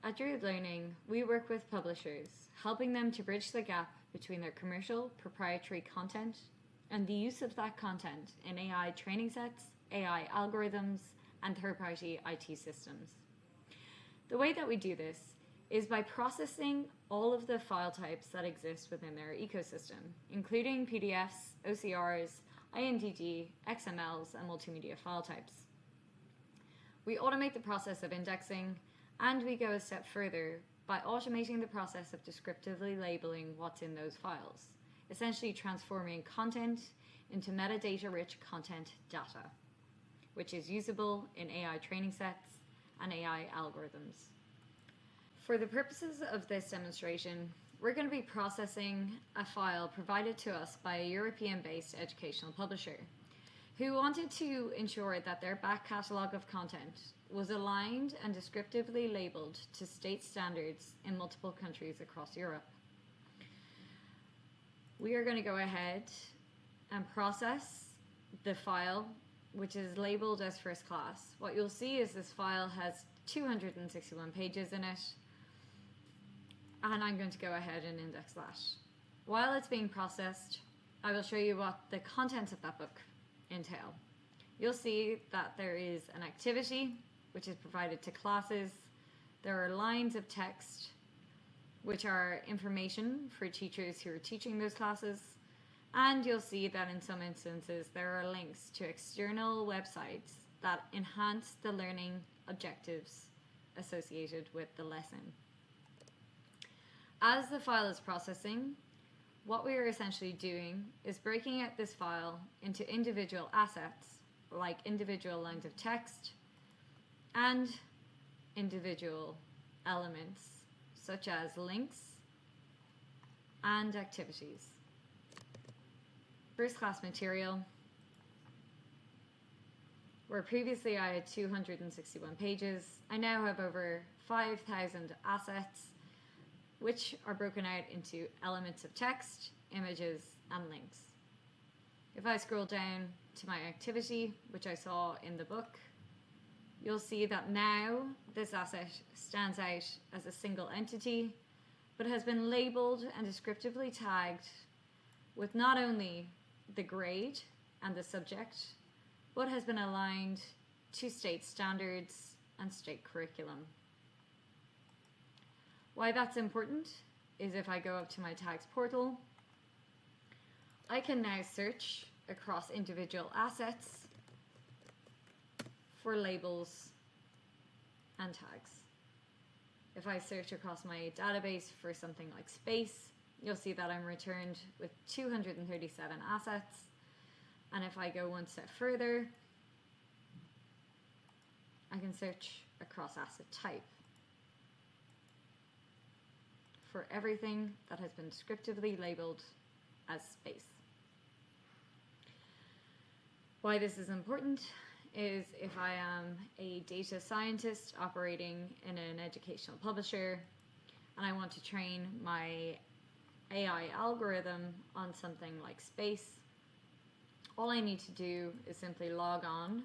At Druid Learning, we work with publishers, helping them to bridge the gap between their commercial, proprietary content and the use of that content in AI training sets, AI algorithms, and third-party IT systems. The way that we do this is by processing all of the file types that exist within their ecosystem, including PDFs, OCRs, INDD, XMLs, and multimedia file types. We automate the process of indexing, and we go a step further by automating the process of descriptively labeling what's in those files, essentially transforming content into metadata-rich content data, which is usable in AI training sets and AI algorithms. For the purposes of this demonstration, we're going to be processing a file provided to us by a European-based educational publisher who wanted to ensure that their back catalogue of content was aligned and descriptively labeled to state standards in multiple countries across Europe. We are going to go ahead and process the file, which is labeled as first class. What you'll see is this file has 261 pages in it, and I'm going to go ahead and index that. While it's being processed, I will show you what the contents of that book entail. You'll see that there is an activity, which is provided to classes. There are lines of text, which are information for teachers who are teaching those classes. And you'll see that in some instances, there are links to external websites that enhance the learning objectives associated with the lesson. As the file is processing, what we are essentially doing is breaking out this file into individual assets, like individual lines of text and individual elements, such as links and activities. First class material, where previously I had 261 pages, I now have over 5,000 assets, which are broken out into elements of text, images, and links. If I scroll down to my activity, which I saw in the book, you'll see that now this asset stands out as a single entity, but has been labeled and descriptively tagged with not only the grade and the subject, but has been aligned to state standards and state curriculum. Why that's important is if I go up to my tags portal, I can now search across individual assets for labels and tags. If I search across my database for something like space, you'll see that I'm returned with 237 assets. And if I go one step further, I can search across asset type for everything that has been descriptively labeled as space. Why this is important is if I am a data scientist operating in an educational publisher and I want to train my AI algorithm on something like space, all I need to do is simply log on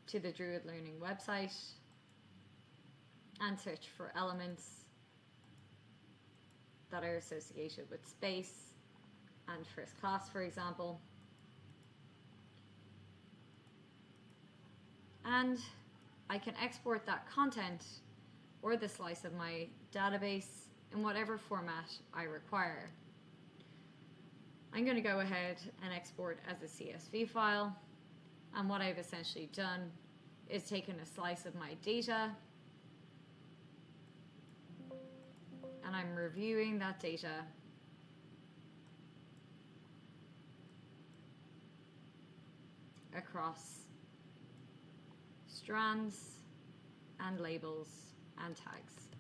to the Druid Learning website and search for elements that are associated with space and first class, for example. And I can export that content or the slice of my database in whatever format I require. I'm going to go ahead and export as a CSV file. And what I've essentially done is taken a slice of my data and I'm reviewing that data across strands and labels and tags.